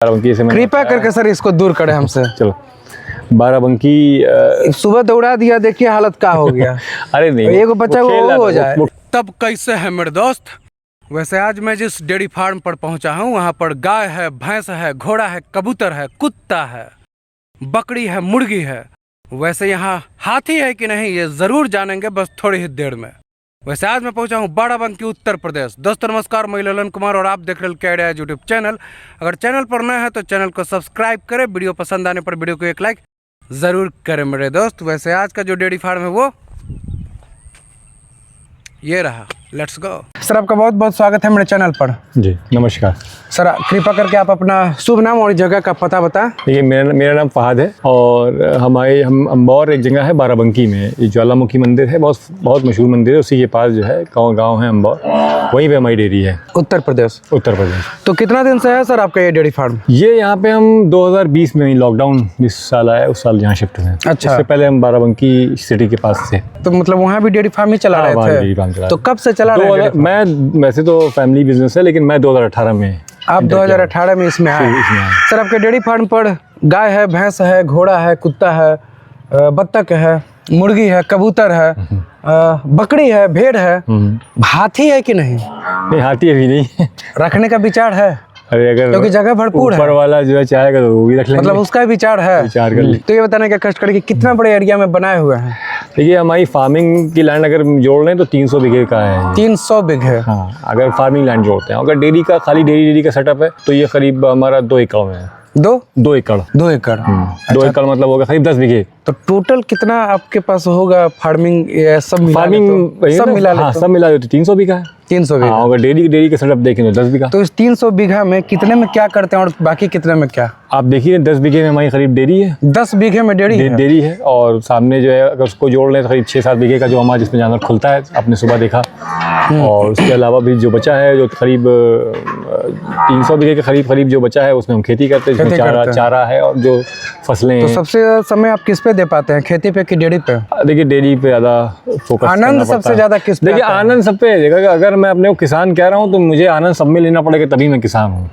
बाराबंकी से कृपया करके सर इसको दूर करें हमसे। चलो बाराबंकी सुबह दौड़ा दिया, देखिए हालत क्या हो गया। अरे नहीं, एक बच्चा वो खेल वो रहा हो था, जाए। वो तब कैसे है मेरे दोस्त। वैसे आज मैं जिस डेयरी फार्म पर पहुंचा हूं, वहां पर गाय है, भैंस है, घोड़ा है, कबूतर है, कुत्ता है, बकरी है, मुर्गी है। वैसे यहाँ हाथी है कि नहीं ये जरूर जानेंगे बस थोड़ी ही देर में। वैसे आज मैं पहुंचा हूँ बाराबंकी उत्तर प्रदेश। दोस्तों नमस्कार, मैं ललन कुमार और आप देख रहे हैं कैडिया यूट्यूब चैनल। अगर चैनल पर नए हैं तो चैनल को सब्सक्राइब करें, वीडियो पसंद आने पर वीडियो को एक लाइक ज़रूर करें मेरे दोस्त। वैसे आज का जो डेयरी फार्म है वो ये रहा। Let's go. सर आपका बहुत बहुत स्वागत है मेरे चैनल पर। जी नमस्कार सर कृपया करके आप अपना शुभ नाम और जगह का पता बताएं। देखिए मेरा नाम फहद है और हम अम्बौर एक जगह है बाराबंकी में, ये ज्वालामुखी मंदिर है, बहुत मशहूर मंदिर है, उसी के पास जो है गाँव है अम्बौर, वहीं पे हमारी डेयरी है। उत्तर प्रदेश। तो कितना दिन से है सर आपका ये डेयरी फार्म? ये यहाँ पे हम 2020 में लॉकडाउन जिस साल आया उस साल यहाँ शिफ्ट हुए। अच्छा। इससे पहले हम बाराबंकी सिटी के पास थे। तो मतलब वहाँ भी डेयरी फार्म ही चला रहे थे? तो कब से चला रहे हैं? मैं वैसे तो फैमिली बिजनेस है, लेकिन मैं 2018 में। आप 2018 में इसमें आए? सर आपके डेयरी फार्म पर गाय है, भैंस है, घोड़ा है, कुत्ता है, बत्तख है, मुर्गी है, कबूतर है, बकरी है, भेड़ है, हाथी है कि नहीं? नहीं, हाथी अभी नहीं है। रखने का विचार है? अरे अगर क्योंकि जगह भरपूर है, ऊपर वाला जो है चाहेगा तो वो भी रख लेंगे। मतलब उसका विचार है? विचार कर ले। तो ये बताने का कष्ट करके कितना बड़े एरिया में बनाए हुए हैं? देखिए हमारी फार्मिंग की लैंड अगर जोड़ लें तो 300 बीघे का है। 300 बीघे? हाँ, अगर फार्मिंग लैंड जोड़ते हैं। अगर डेयरी का खाली डेयरी का सेटअप है तो ये करीब हमारा 2 एकड़ में है। 2 एकड़? 2 एकड़। 2 एकड़ मतलब होगा करीब 10 बीघे। तो टोटल कितना आपके पास होगा फार्मिंग? सब मिला सब मिला तो 300 बीघा है। 300 बीघा। अगर डेयरी का सेटअप देखें तो 10 बीघा। तो इस 300 बीघा में कितने में क्या करते हैं और बाकी कितने में क्या? आप देखिए 10 बीघे में हमारी करीब डेयरी है। 10 बीघे में डेयरी है और सामने जो है अगर उसको जोड़ लें तो करीब 6-7 बीघे का जो हमारा जिसमें जानवर खुलता है, आपने सुबह देखा। और उसके अलावा भी जो बचा है, जो करीब 300 बीघे के करीब जो बचा है उसमें हम खेती करते हैं, जिसमें चारा है और जो फसलें। तो सबसे ज्यादा समय आप किस पे दे पाते हैं, खेती पे कि डेयरी पे? देखिए डेयरी पे ज्यादा फोकस। आनंद सबसे ज्यादा किस पे? देखिए आनंद सब पे है। अगर मैं अपने को किसान कह रहा हूँ तो मुझे आनंद सब में लेना पड़ेगा, तभी मैं किसान हूँ।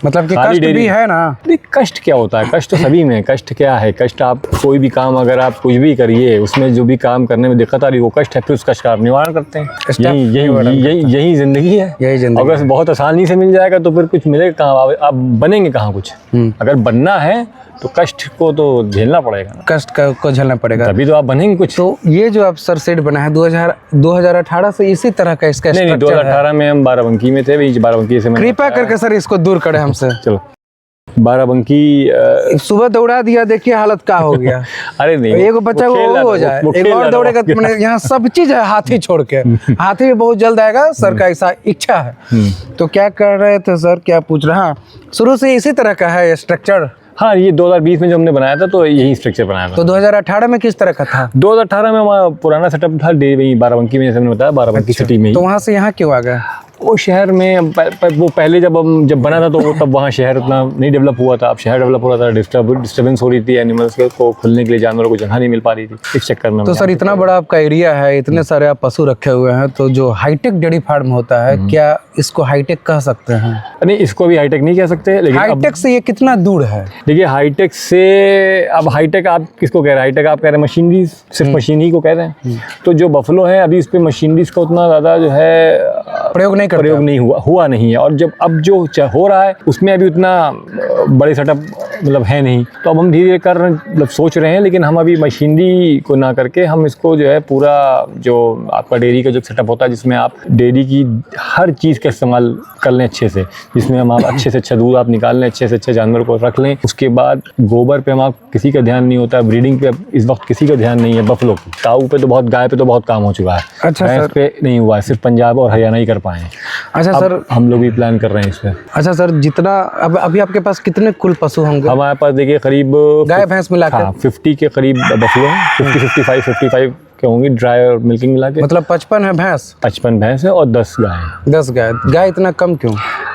मतलब कि कष्ट भी है ना? कष्ट क्या होता है? कष्ट तो सभी में। कष्ट क्या है? कष्ट आप कोई भी काम अगर आप कुछ भी करिए उसमें जो भी काम करने में दिक्कत आ रही है वो कष्ट है, फिर उस कष्ट का आप निवारण करते हैं। यही जिंदगी है। अगर बहुत आसानी से मिल जाएगा तो फिर कुछ मिलेगा कहाँ? आप बनेंगे कहाँ कुछ? अगर बनना है तो कष्ट को तो झेलना पड़ेगा ना। कष्ट को झेलना पड़ेगा तभी तो आप बनेंगे कुछ। तो ये जो आप सर सेट बना है 2018 से इसी तरह का इसका नहीं, 2018 में हम बाराबंकी में थे। बाराबंकी से कृपया करके सर इसको दूर करें हमसे। चलो बाराबंकी सुबह दौड़ा दिया, देखिए हालत क्या हो गया। अरे नहीं, एक बच्चा वो हो जाए, एक और दौड़ेगा। यहाँ सब चीज है हाथी छोड़ के। हाथी भी बहुत जल्द आएगा, सर का ऐसा इच्छा है। तो क्या कर रहे थे सर, क्या पूछ रहे? हाँ, शुरू से इसी तरह का है स्ट्रक्चर? हाँ, ये 2020 में जो हमने बनाया था तो यही स्ट्रक्चर बनाया था। तो 2018 में किस तरह का था? 2018 में हमारा पुराना सेटअप था बाराबंकी में, जैसे मैंने बताया, बाराबंकी सिटी में। तो वहाँ से यहाँ क्यों आ गए? वो शहर में वो पहले जब बना था तो वो तब वहाँ शहर उतना नहीं डेवलप हुआ था। अब शहर डेवलप हो रहा था, डिस्टर्बेंस हो रही थी, एनिमल्स को खुलने के लिए जानवरों को जगह नहीं मिल पा रही थी, इस चक्कर में। तो सर इतना बड़ा आपका एरिया है, इतने सारे आप पशु रखे हुए हैं, तो जो हाईटेक डेयरी फार्म होता है, क्या इसको हाईटेक कह सकते हैं? नहीं, इसको भी हाईटेक नहीं कह सकते, लेकिन हाईटेक से ये कितना दूर है? देखिए हाईटेक से, अब हाईटेक आप किसको कह रहे हैं? हाईटेक आप कह रहे हैं मशीनरी, सिर्फ मशीन ही को कह रहे हैं। तो जो बफलो है अभी इस पे मशीनरीज का उतना ज्यादा जो है प्रयोग नहीं हुआ नहीं है। और जब अब जो हो रहा है उसमें अभी उतना बड़े सेटअप मतलब है नहीं। तो अब हम धीरे धीरे मतलब सोच रहे हैं, लेकिन हम अभी मशीनरी को ना करके हम इसको जो है पूरा जो आपका डेयरी का जो सेटअप होता है, जिसमें आप डेयरी की हर चीज़ का इस्तेमाल कर लें अच्छे से, जिसमें हम आप अच्छे से अच्छा दूध आप निकाल लें, अच्छे से अच्छे जानवर को रख लें। उसके बाद गोबर पे हम किसी का ध्यान नहीं होता, ब्रीडिंग पे इस वक्त किसी का ध्यान नहीं है। बफलो की, काऊ पे तो बहुत, गाय पे तो बहुत काम हो चुका है। अच्छा सर, पे नहीं हुआ है, सिर्फ पंजाब और हरियाणा ही कर पाए हैं। अच्छा सर, हम लोग भी प्लान कर रहे हैं इस पे। अच्छा सर, जितना अभी आपके पास कितने कुल पशु होंगे? हमारे पास देखिए करीब गाय भैंस मिला के 50 के करीब बफलो हैं। 55 के होंगी ड्राई और मिल्किंग मिला के। मतलब 55 है भैंस? 55 भैंस है और 10 गाय। 10 गाय। गाय इतना कम क्यों?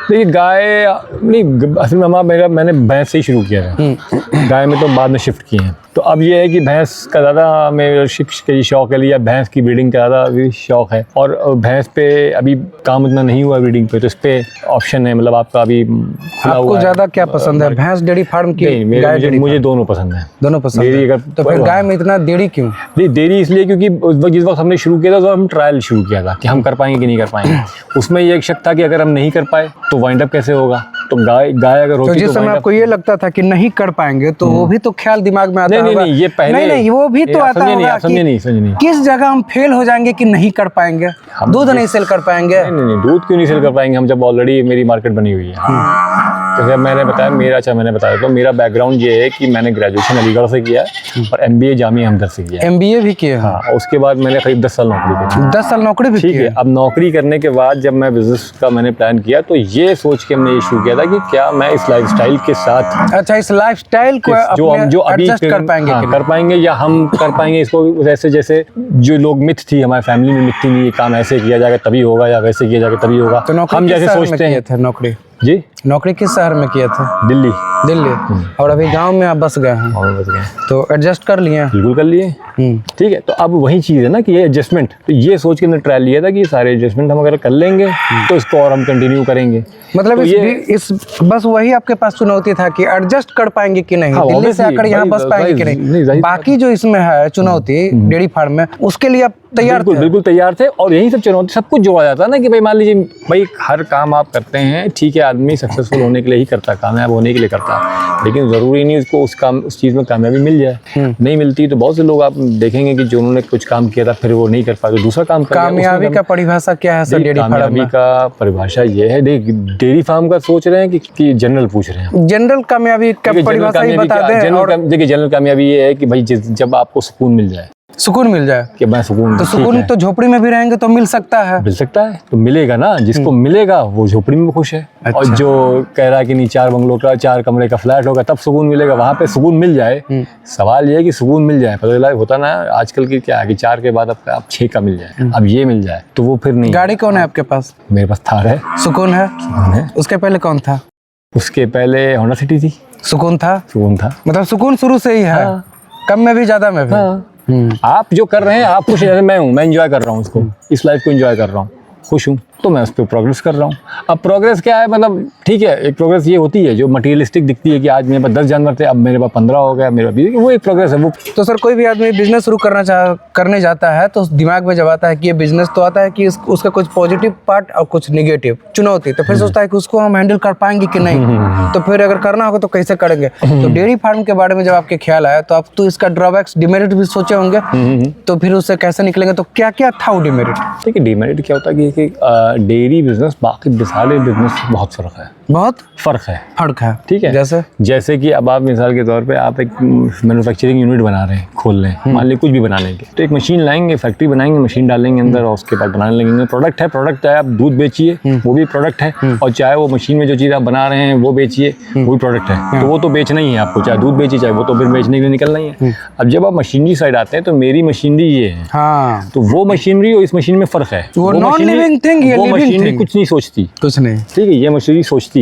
देखिए गाय नहीं, असल में मैंने भैंस से ही शुरू किया था। गाय में तो बाद में शिफ्ट किए हैं। तो अब ये है कि भैंस का ज़्यादा हमें शिक्षा की शौक है, या भैंस की ब्रीडिंग का ज़्यादा भी शौक है, और भैंस पे अभी काम उतना नहीं हुआ ब्रीडिंग पे, तो इस पे ऑप्शन है, मतलब आपका अभी खुला आपको हुआ है। ज़्यादा क्या पसंद है, भैंस डेयरी फार्म की नहीं, गाय मुझे डेयरी मुझे फार्म? दोनों पसंद है। दोनों पसंद डेयरी है। अगर तो फिर गाय में इतना देरी क्यों? नहीं, देरी इसलिए क्योंकि उस वक्त जिस वक्त हमने शुरू किया था तो हम ट्रायल शुरू किया था कि हम कर पाएंगे कि नहीं कर पाएंगे। उसमें ये एक शक था कि अगर हम नहीं कर पाए तो वाइंड अप कैसे होगा, तो गाय अगर तो होती जिस तो समय wind up- आपको ये लगता था कि नहीं कर पाएंगे, तो वो भी तो ख्याल दिमाग में आता नहीं होगा। नहीं, ये पहले नहीं, वो भी तो आप आता समझे नहीं, होगा आप समझे कि नहीं, समझे नहीं। किस जगह हम फेल हो जाएंगे कि नहीं कर पाएंगे, दूध नहीं सेल कर पाएंगे। नहीं, दूध क्यों नहीं सेल कर पाएंगे हम, जब ऑलरेडी मेरी मार्केट बनी हुई है। तो जब मैंने बताया मैंने बताया तो मेरा बैकग्राउंड ये है कि मैंने ग्रेजुएशन अलीगढ़ से किया है और MBA जामिया हमदर्द से किया है। MBA भी किए हैं? हाँ, उसके बाद मैंने करीब 10 साल नौकरी की। 10 साल नौकरी भी ठीक की है। अब नौकरी करने के बाद जब मैं बिजनेस का मैंने प्लान किया तो ये सोच के हमने ये शुरू किया था कि क्या मैं इस लाइफस्टाइल के साथ, अच्छा, इस लाइफस्टाइल को जो अभी एडजस्ट कर पाएंगे कि कर पाएंगे, या हम कर पाएंगे इसको, जैसे जो लोग मिथ थी हमारी फैमिली में, मिथ थी नहीं, ये काम ऐसे किया जाएगा तभी होगा या वैसे किया जाएगा तभी होगा। तो नौकरी हम किस जैसे शहर में सोचते किए हैं। थे? नौकरी जी, किस शहर में किए थे? दिल्ली। दिल्ली। और अभी गांव में आप बस गए हैं, और बच गए, तो एडजस्ट कर लिए? बिल्कुल कर लिए। ठीक है। तो अब वही चीज़ है ना कि ये एडजस्टमेंट, तो ये सोच के हमने ट्रायल लिया था कि सारे एडजस्टमेंट हम अगर कर लेंगे तो इसको और हम कंटिन्यू करेंगे। मतलब तो इस बस वही आपके पास चुनौती था कि एडजस्ट कर पाएंगे कि नहीं, हाँ, दिल्ली से obviously, आकर यहाँ भाई, बस पाएंगे कि भाई, नहीं। जाहिर बाकी जो इसमें है चुनौती डेयरी फार्म में, उसके लिए आप तैयार थे? बिल्कुल तैयार थे। और यही सब चुनौती सब कुछ जोड़ा जाता है ना कि भाई मान लीजिए भाई हर काम आप करते हैं, ठीक है, आदमी सक्सेसफुल होने के लिए ही करता है, कामयाब होने के लिए करता है, लेकिन ज़रूरी नहीं उसको उस चीज़ में कामयाबी मिल जाए। नहीं मिलती तो बहुत से लोग आप देखेंगे कि जो उन्होंने कुछ काम किया था फिर वो नहीं कर पाए तो दूसरा काम कर लिया। कामयाबी का परिभाषा क्या है सर डेयरी फार्म कामयाबी में? का परिभाषा ये है, देख डेयरी फार्म का सोच रहे हैं कि जनरल पूछ रहे हैं। जनरल कामयाबी का परिभाषा ही बता दें। देखिए जनरल कामयाबी ये है कि भाई जब आपको सुकून मिल जाए, सुकून मिल जाए। कि मैं सुकून, तो सुकून तो झोपड़ी में भी रहेंगे तो मिल सकता है। मिल सकता है तो मिलेगा ना, जिसको मिलेगा वो झोपड़ी में खुश है। अच्छा। और जो कह रहा है कि नहीं 4 बंगलों का 4 कमरे का फ्लैट होगा तब सुकून मिलेगा, वहाँ पे सुकून मिल जाए। सवाल ये है कि सुकून मिल जाए, पता होता ना आजकल की क्या है कि 4 के बाद आप 6 का मिल जाए, अब ये मिल जाए तो वो फिर नहीं। गाड़ी कौन है आपके पास? मेरे पास थार है। सुकून है? सुकून है। उसके पहले कौन था? उसके पहले होंडा सिटी थी। सुकून था? सुकून था। मतलब सुकून शुरू से ही है। हाँ। कम में भी ज्यादा में भी। हाँ। आप जो कर रहे हैं आप खुश हैं, जैसे मैं हूँ, मैं एंजॉय कर रहा हूँ उसको, इस लाइफ को एंजॉय कर रहा हूँ, खुश हूँ, तो मैं उस पर प्रोग्रेस कर रहा हूँ। अब प्रोग्रेस क्या है, मतलब ठीक है, एक प्रोग्रेस ये होती है जो मटेरियलिस्टिक दिखती है कि आज मेरे पास 10 जानवर थे अब मेरे पास 15 हो गया, मेरे पास 20, वो एक प्रोग्रेस है। वो तो सर कोई भी आदमी बिजनेस शुरू करने जाता है तो दिमाग में जब आता है कि ये बिजनेस, तो आता है कि उसका कुछ पॉजिटिव पार्ट और कुछ निगेटिव चुनौती, तो फिर सोचता है कि उसको हम हैंडल कर पाएंगे कि नहीं, तो फिर अगर करना होगा तो कैसे करेंगे। तो डेयरी फार्म के बारे में जब आपके ख्याल आया तो आप तो इसका ड्रॉबैक्स डिमेरिट भी सोचे होंगे, तो फिर उससे कैसे निकलेंगे, तो क्या क्या था वो डिमेरिट? देखिए डिमेरिट क्या होता है कि डेयरी बिजनेस बाकी सारे बिजनेस से बहुत फ़र्क है, बहुत फ़र्क है। ठीक है। जैसे कि अब आप मिसाल के तौर पे आप एक मैन्युफैक्चरिंग यूनिट बना रहे हैं, खोल रहे हैं, मान लीजिए कुछ भी बनाने के, तो एक मशीन लाएंगे, फैक्ट्री बनाएंगे, मशीन डालेंगे अंदर और उसके बाद बनाने लगेंगे। प्रोडक्ट चाहे आप दूध बेचिए वो भी प्रोडक्ट है, और चाहे वो मशीन में जो चीज़ आप बना रहे हैं वो बेचिए वो भी प्रोडक्ट है। तो वो तो बेचना ही है आपको, चाहे दूध बेचिए चाहे वो तो फिर बेचने के लिए निकलना ही है। अब जब आप मशीनरी साइड आते हैं तो मेरी मशीनरी ये है, हाँ, तो वो मशीनरी और इस मशीन में फ़र्क है। वो नॉन लिविंग थिंग, ये वो लिविंग मशीनरी थिंग। कुछ नहीं सोचती, कुछ नहीं, ठीक है, ये मशीनरी सोचती है।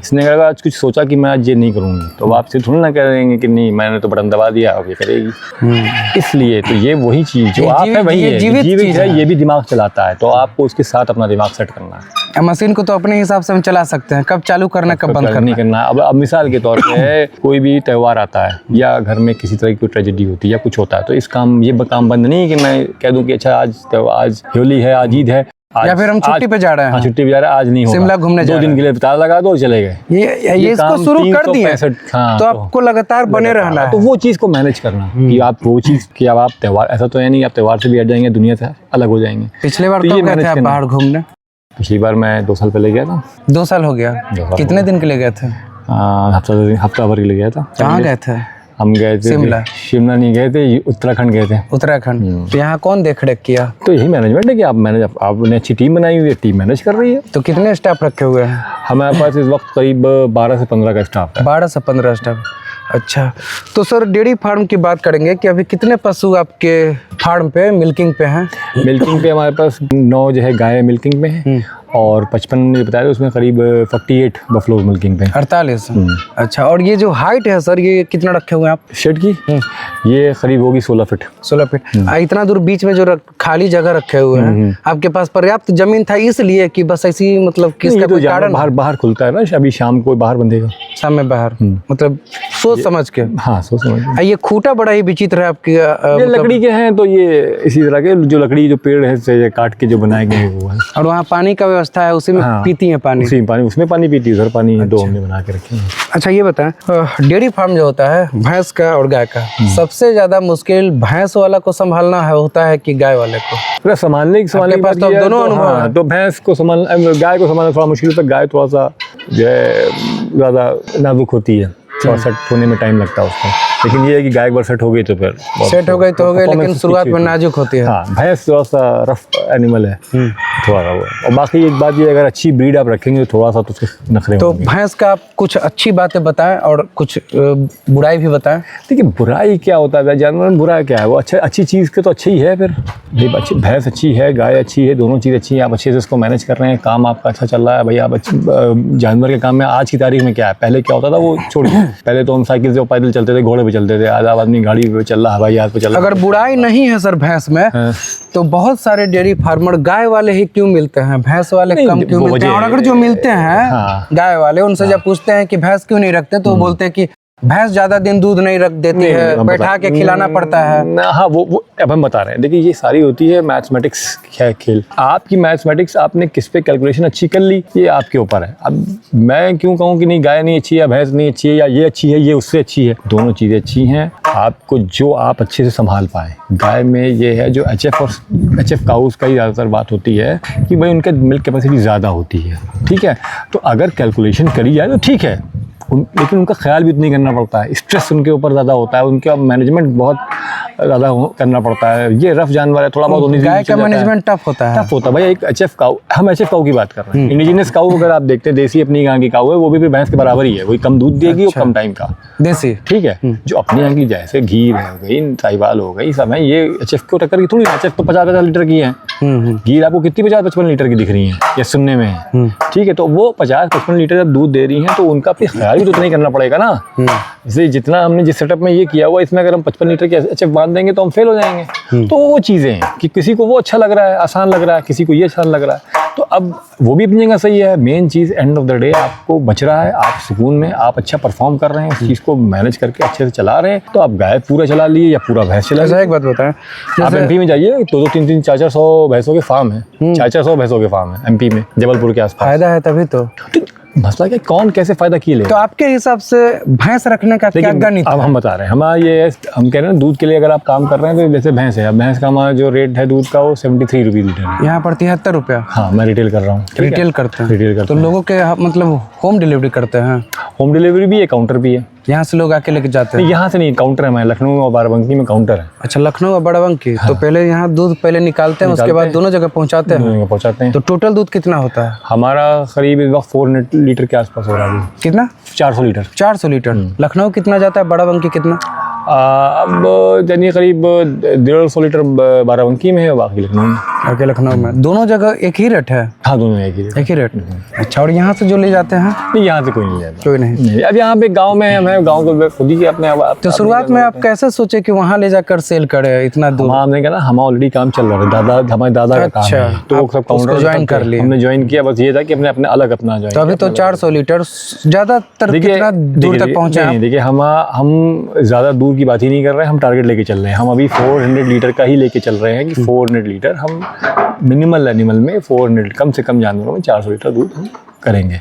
इसने अगर आज कुछ सोचा कि मैं आज ये नहीं करूंगी तो आपसे थोड़ा ना करेंगे कि नहीं मैंने तो बटन दबा दिया अब ये करेगी। इसलिए तो ये वही चीज जो आप है वही है, जीवित है, ये भी दिमाग चलाता है, तो आपको उसके साथ अपना दिमाग सेट करना है। मशीन को तो अपने हिसाब से हम चला सकते हैं, कब चालू करना कब बंद करना नहीं करना। अब मिसाल के तौर पे कोई भी त्यौहार आता है या घर में किसी तरह की कोई ट्रेजेडी होती है या कुछ होता है, तो ये काम बंद नहीं है कि मैं कह दूं कि अच्छा आज होली है, आज ईद है, या फिर हम छुट्टी पे जा रहे हैं। हाँ, छुट्टी पे जा रहे हैं, आज नहीं होगा, शिमला घूमने जा 2 दिन के लिए ताला लगा दो चले गए। ये इसको शुरू कर दिए, हाँ, तो आपको लगातार बने रहना है। तो वो चीज़ को मैनेज करना कि आप वो चीज़ कि अब आप त्यौहार, ऐसा तो है नहीं आप त्यौहार से भी हट जाएंगे, दुनिया से अलग हो जाएंगे। पिछले बार तो कब गए थे आप बाहर घूमने? पिछली बार मैं 2 साल पहले गया था। 2 साल हो गया? कितने दिन के लिए गए थे? हफ्ता भर के लिए गया था। कहाँ गए थे? हम गए थे शिमला नहीं गए थे, उत्तराखंड गए थे। उत्तराखंड। तो यहाँ कौन देख रेख किया? तो यही मैनेजमेंट है कि आपने अच्छी टीम बनाई हुई है, टीम मैनेज कर रही है। तो कितने स्टाफ रखे हुए हैं? हमारे पास इस वक्त करीब 12 से 15 का स्टाफ है। 12 से 15 स्टाफ। अच्छा, तो सर डेयरी फार्म की बात करेंगे कि अभी कितने पशु आपके फार्म पे मिल्किंग पे हैं? मिल्किंग पे हमारे पास 9 जो है गाय मिल्किंग में है, और 55 ये बताया उसमें करीब 48 बफलोज मिल्किंग पे। 48। अच्छा, और ये जो हाइट है सर, ये कितना रखे हुए हैं आप शेड की? ये करीब होगी 16 फीट। 16 फीट। इतना दूर बीच में जो खाली जगह रखे हुए हैं, आपके पास पर्याप्त जमीन था इसलिए कि बस ऐसी, मतलब किसका तो कोई कारण? बाहर बाहर खुलता है ना, अभी शाम को बाहर बंधेगा, शाम में बाहर, मतलब सोच समझ के। हाँ, सोच समझ के। ये खूटा बड़ा ही विचित्र है आपकी। ये लकड़ी के हैं, तो ये इसी तरह के जो लकड़ी जो पेड़ है से काट के जो बनाए गए वो है। और वहाँ पानी का व्यवस्था है, उसी में पीती है पानी? उसी में पानी, उसमें पानी पीती है, उधर पानी है। दो हमने बना के रखे हैं। अच्छा, ये बताएं, डेयरी फार्म जो होता है भैंस का और गाय का, सबसे ज्यादा मुश्किल भैंस वाला को संभालना होता है कि गाय वाले को? पूरा संभालने की बात तो है, दोनों अनुभव है। तो भैंस को संभालना, गाय को संभालना थोड़ा मुश्किल होता है। गाय थोड़ा सा जो है ज़्यादा नाजुक होती है, थोड़ा सेट होने में टाइम लगता है उसको। लेकिन ये है कि गाय एक बार सेट हो गई तो फिर सेट हो गई तो हो गई, लेकिन शुरुआत में नाजुक होती है। हाँ, भैंस थोड़ा सा रफ एनिमल है थोड़ा सा वो। और बाकी एक बात ये, अगर अच्छी ब्रीड आप रखेंगे तो थोड़ा सा तो उसके नखरे तो होंगे। भैंस का आप कुछ अच्छी बातें बताएं और कुछ बुराई भी बताएं। देखिए, बुराई क्या होता है जानवर में? बुरा क्या है? वो अच्छा, अच्छी चीज़ के तो अच्छी ही है। फिर भाई अच्छी भैंस अच्छी है, गाय अच्छी है, दोनों चीज़ अच्छी है, आप अच्छे से इसको मैनेज कर रहे हैं, काम आपका अच्छा चल रहा है भाई। आप जानवर के काम में आज की तारीख में क्या है, पहले क्या होता था वो छोड़िए। पहले तो हम साइकिल से पैदल चलते थे, घोड़े पे चलते थे, आज आदमी गाड़ी पे चल रहा, हवाई जहाज पे चल रहा। अगर बुराई नहीं है सर भैंस में, तो बहुत सारे डेयरी फार्मर गाय वाले ही क्यों मिलते हैं, भैंस वाले कम क्यों मिलते हैं? और अगर जो मिलते हैं गाय वाले, उनसे जब पूछते हैं कि भैंस क्यों नहीं रखते, तो वो बोलते हैं कि भैंस ज्यादा दिन दूध नहीं रख देती है, बैठा के खिलाना पड़ता है। हाँ, वो अब हम बता रहे हैं। देखिए, ये सारी होती है मैथमेटिक्स खेल। आपकी मैथमेटिक्स, आपने किस पे कैलकुलेशन अच्छी कर ली, ये आपके ऊपर है। अब मैं क्यों कहूँ कि नहीं गाय नहीं अच्छी है, भैंस नहीं अच्छी है, या ये अच्छी है, ये उससे अच्छी है? दोनों चीज़ें अच्छी हैं। आपको जो आप अच्छे से संभाल पाएँ। गाय में ये है, जो HF और HF काउस का ही ज़्यादातर बात होती है कि भाई उनका मिल्क कैपेसिटी ज़्यादा होती है, ठीक है। तो अगर कैलकुलेशन करी जाए तो ठीक है, लेकिन उनका ख्याल भी उतना करना पड़ता है। स्ट्रेस उनके ऊपर ज़्यादा होता है, उनका मैनेजमेंट बहुत ज़्यादा करना पड़ता है। ये रफ जानवर है, थोड़ा बहुत गाय का मैनेजमेंट टफ होता है। टफ होता है भाई। एक HF काऊ, हम HF काऊ की बात कर रहे हैं। इंडिजिनस काऊ अगर आप देखते हैं, देसी अपनी गाय की काऊ है, वो भी फिर भैंस के बराबर ही है, वही कम दूध देगी और कम टाइम का देसी, ठीक है। जो अपनी यहाँ की जैसे घी हो गई, साहिवाल हो गई, सब है, ये HF को टक्कर की थोड़ी। HF तो 50-50 लीटर की है, घी आपको कितनी 50-55 लीटर की दिख रही है ये सुनने में है, ठीक है। तो वो 50-55 लीटर जब दूध दे रही हैं, तो उनका फिर ख्याल भी तो उतना ही करना पड़ेगा ना। जैसे जितना हमने जिस सेटअप में ये किया हुआ, इसमें अगर हम 55 लीटर के HF बांध देंगे तो हम फेल हो जाएंगे। तो वो चीज़ें हैं कि किसी को वो अच्छा लग रहा है, आसान लग रहा है, किसी को ये आसान लग रहा है। तो अब वो भी अपनी जगह सही है। Main cheese end of the day आपको बच रहा है, आप सुकून में, आप अच्छा परफॉर्म कर रहे हैं, उस चीज़ को मैनेज करके अच्छे से चला रहे हैं। तो आप गाय पूरा चला लिए या पूरा भैंस चला लिए। एक बात बताएं, आप MP में जाइए, 2-2, 3-3, 400 भैंसों के फार्म है, 400 भैंसों के फार्म है MP में, जबलपुर के आसपास। फायदा है तभी तो। मसला क्या, कौन कैसे फायदा किए ले? तो आपके हिसाब से भैंस रखने का क्या गणित? अब हम बता रहे हैं, हमारा ये हम कह रहे हैं दूध के लिए अगर आप काम कर रहे हैं तो जैसे भैंस है, अब भैंस का हमारा जो रेट है दूध का वो 73 रुपये लीटर है। यहाँ पर 73 रुपया। हाँ, मैं रिटेल कर रहा हूँ। रिटेल करते हैं? रिटेल करते तो लोगों के मतलब होम डिलीवरी करते हैं? होम डिलीवरी भी है, काउंटर भी है। यहाँ से लोग आके लेके जाते हैं? यहाँ से नहीं, काउंटर है। मैं लखनऊ और बाराबंकी में काउंटर है। अच्छा, लखनऊ और बाराबंकी। तो पहले यहाँ दूध पहले निकालते हैं, उसके बाद दोनों जगह पहुँचाते हैं। तो टोटल दूध कितना होता है हमारा? करीब इस वक्त 400 लीटर के आसपास हो रहा है। कितना? 400 लीटर। 400 लीटर। लखनऊ कितना जाता है, बाराबंकी कितना? अब यानी करीब 150 लीटर बाराबंकी में है, बाकी लखनऊ में। ओके, लखनऊ में। दोनों जगह एक ही रेट है? हाँ, दोनों एक ही रेट। अच्छा, और यहाँ से जो ले जाते हैं? नहीं, यहाँ से कोई नहीं जाता। कोई नहीं। अब यहाँ पे गांव में हम हैं, गांव को खुद ही अपने। तो शुरुआत में आप कैसे सोचे कि वहाँ ले जाकर सेल करे इतना दूर? हमने कहा ना, हम ऑलरेडी काम चल रहा था, हमारे दादा का काम है, तो सब काउंटर ज्वाइन कर लिया। हमने ज्वाइन किया, बस ये था कि अपने अलग अपना ज्वाइन। तो अभी तो 400 लीटर ज्यादातर कितना दूर तक पहुँचे? नहीं, देखिए हम ज़्यादा दूर की बात ही नहीं कर रहे हैं, हम टारगेट लेके चल रहे हैं। हम अभी 400 लीटर का ही लेके चल रहे हैं कि 400 लीटर हम मिनिमल एनिमल में 400 कम से कम जानवरों में 400 लीटर दूध हम करेंगे।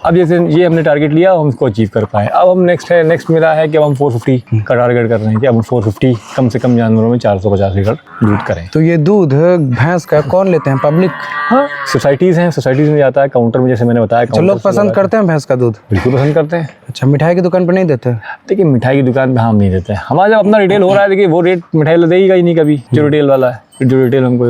अब जैसे ये हमने टारगेट लिया, हम उसको अचीव कर पाए। अब हम नेक्स्ट मेरा है कि अब हम 450 का टारगेट कर रहे हैं कि अब हम 450 कम से कम जानवरों में 450 लीटर दूध करें। तो ये दूध भैंस का कौन लेते हैं, पब्लिक? हाँ, सोसाइटीज़ हैं, सोसाइटीज़ में जाता है, काउंटर में, जैसे मैंने बताया। तो लोग पसंद करते हैं भैंस का दूध? बिल्कुल पसंद करते हैं। अच्छा, मिठाई की दुकान पर नहीं देते? देखिए, मिठाई की दुकान पर हम नहीं देते हैं। हमारा जब अपना रिटेल हो रहा है, देखिए वो रेट मिठाई देगा ही नहीं कभी, जो रिटेल वाला है। जो रिटेल हमको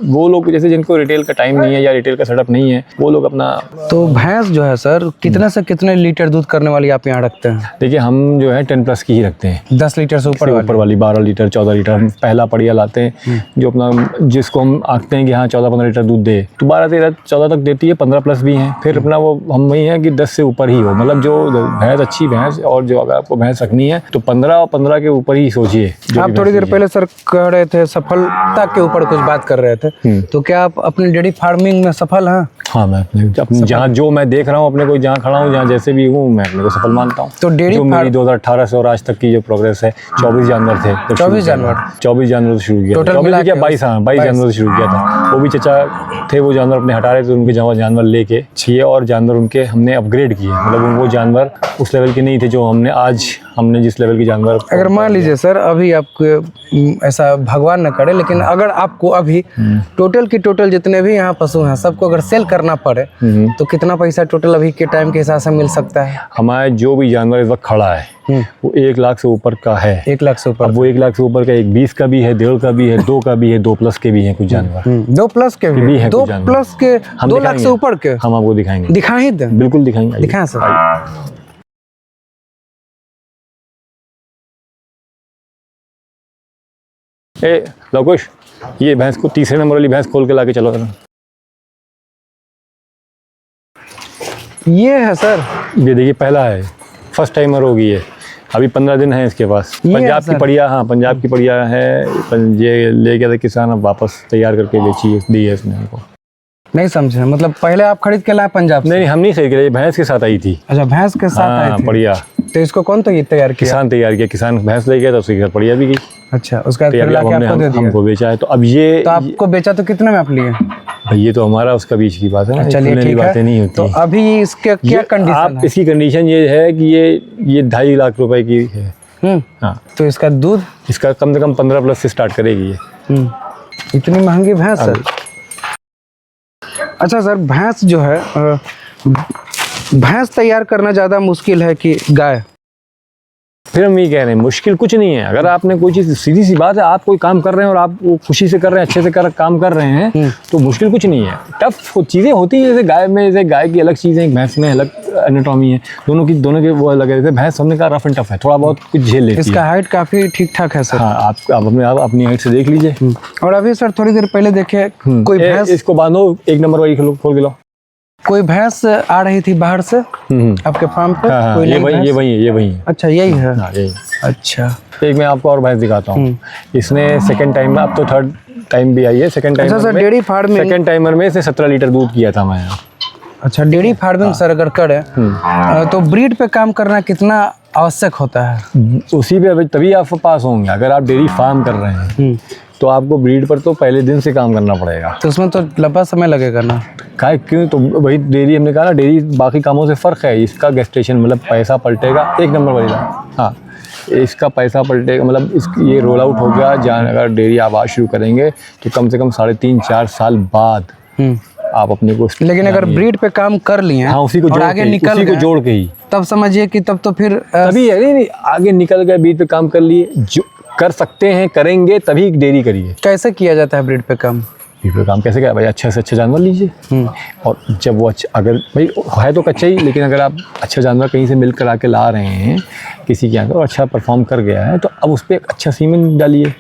वो लोग जैसे जिनको रिटेल का टाइम नहीं है या रिटेल का सेटअप नहीं है, वो लोग अपना। तो भैंस जो है सर कितने से कितने लीटर दूध करने वाली आप यहाँ रखते हैं? देखिए हम जो है 10+ की ही रखते हैं। 10 लीटर से ऊपर वाली 12 लीटर 14 लीटर हम पहला पड़िया लाते हैं, जो अपना जिसको हम आंकते हैं कि हाँ 14-15 लीटर दूध दे, तो 12-13-14 तक देती है, 15+ भी हैं। फिर अपना वो हम वही है कि 10 से ऊपर ही हो, मतलब जो भैंस अच्छी भैंस, और जो अगर आपको भैंस रखनी है तो 15 और 15 के ऊपर ही सोचिए। आप थोड़ी देर पहले सर कह रहे थे सफलता के ऊपर कुछ बात कर रहे थे, तो क्या आप अपनी डेयरी फार्मिंग में सफल हैं? हाँ, मैं अपने जहाँ जो मैं देख रहा हूँ अपने को, जहाँ खड़ा हूँ, जहाँ जैसे भी हूँ, मैं अपने को सफल मानता हूँ। तो डेयरी मेरी 2018 से और आज तक की जो प्रोग्रेस है, 24 जानवर थे। 24 जानवर 24 जानवर से शुरू किया, 22 जानवर से शुरू किया था। वो भी चचा थे, वो जानवर अपने हटा रहे थे, उनके जानवर लेके 6 और जानवर उनके हमने अपग्रेड किए, मतलब वो जानवर उस लेवल के नहीं थे जो हमने जिस लेवल के जानवर। अगर मान लीजिए सर अभी आपको ऐसा भगवान न करे, लेकिन अगर आपको अभी टोटल की टोटल जितने भी यहाँ पशु हैं सबको अगर सेल करना पड़े तो कितना पैसा टोटल अभी के टाइम के हिसाब से मिल सकता है? हमारे जो भी जानवर इस वक्त खड़ा है वो 1 लाख से ऊपर का है। 1 लाख से ऊपर? अब वो 1 लाख से ऊपर का 20 का भी है, 1.5 का भी है, 2 का भी है, 2+ के भी हैं कुछ जानवर। 2+ के भी है, 2+ के 2 लाख से ऊपर के हम आपको दिखाएंगे। दिखाएं दें? बिल्कुल दिखाएंगे, दिखाएं सर। लवकुश, ये भैंस को 3 नंबर वाली भैंस खोल के लाके चलो। ये है सर, ये देखिए पहला है, फर्स्ट टाइमर होगी ये, अभी 15 दिन है इसके पास। पंजाब की बढ़िया, हाँ पंजाब की बढ़िया है। ये ले गया था किसान, अब वापस तैयार करके बेची दी है इसने हमको। नहीं समझे, मतलब पहले आप खरीद के लाए पंजाब से? नहीं, हम नहीं खरीद के लाए, भैंस के साथ आई थी। अच्छा, भैंस के साथ आई थी, बढ़िया। तो इसको कौन तो तैयार किया? किसान तैयार किया, किसान भैंस ले गया तो उसके घर बढ़िया भी गई। अच्छा, उसका हमको बेचा है। तो अब ये तो आपको बेचा तो कितने में आप लिए? भाई ये तो हमारा उसका बीच की बात है ना, चलिए ठीक है। नहीं होती। तो अभी इसके क्या कंडीशन है? इसकी कंडीशन ये है कि ये 2.5 लाख रुपए की है। हाँ, तो इसका दूध इसका कम से कम 15+ से स्टार्ट करेगी ये। इतनी महंगी भैंस सर? अच्छा सर, भैंस जो है, भैंस तैयार करना ज़्यादा मुश्किल है कि गाय? फिर हम ये कह रहे हैं मुश्किल कुछ नहीं है। अगर आपने कोई चीज़, सीधी सी बात है, आप कोई काम कर रहे हैं और आप वो खुशी से कर रहे हैं, अच्छे से काम कर रहे हैं, तो मुश्किल कुछ नहीं है। टफ चीज़ें होती हैं, जैसे गाय में, जैसे गाय की अलग चीज़ें, भैंस में अलग एनाटॉमी है, दोनों के वो अलग है। जैसे भैंस हमने कहा रफ एंड टफ है, थोड़ा बहुत कुछ झेल लेती है। इसका हाइट काफ़ी ठीक ठाक है सर? हाँ, आप अपनी हाइट से देख लीजिए। और अभी सर थोड़ी देर पहले देखे कोई भैंस, इसको बांधो, 1 नंबर वाली खोल के लो। कोई भैंस आ रही थी बाहर से आपके फार्म पे? हाँ, ये वही है। अच्छा, यही है? हाँ, यही। अच्छा, एक मैं आपको और भैंस दिखाता हूँ। इसने सेकंड टाइम में, अब तो 3rd टाइम भी आई है, सेकंड टाइम। अच्छा sir, dairy farming second timer में इसने 17 लीटर दूध किया था मैं। अच्छा, डेयरी फार्मिंग सर अगर करे तो ब्रीड पे काम करना कितना आवश्यक होता है? उसी पे तभी आप पास होंगे। अगर आप डेयरी फार्म कर रहे हैं तो आपको ब्रीड पर तो पहले दिन से काम करना पड़ेगा। तो उसमें तो लंबा समय लगेगा ना? क्यों? तो वही डेयरी, हमने कहा ना, डेयरी बाकी कामों से फ़र्क है। इसका गेस्टेशन, मतलब पैसा पलटेगा 1 नंबर वाली। हाँ, इसका पैसा पलटेगा, मतलब ये रोल आउट हो गया। जहाँ अगर डेयरी आवाज़ शुरू करेंगे तो कम से कम 3.5-4 साल बाद आप अपने को। लेकिन अगर ब्रीड पे काम कर लिए, हाँ, उसी को जोड़ के ही, तब समझिए कि तब तो फिर तभी है। नहीं, आगे निकल गए, ब्रीड पे काम कर लिए, जो कर सकते हैं करेंगे, तभी डेयरी करिए। कैसे किया जाता है ब्रीड पे काम? ब्रीड पे काम कैसे किया भाई? अच्छे से अच्छा जानवर लीजिए, और जब वो अच्छा, अगर भाई है तो कच्चा ही, लेकिन अगर आप अच्छा जानवर कहीं से मिल कर आके ला रहे हैं किसी के यहाँ और अच्छा परफॉर्म कर गया है, तो अब उस पर एक अच्छा सीमेंट डालिए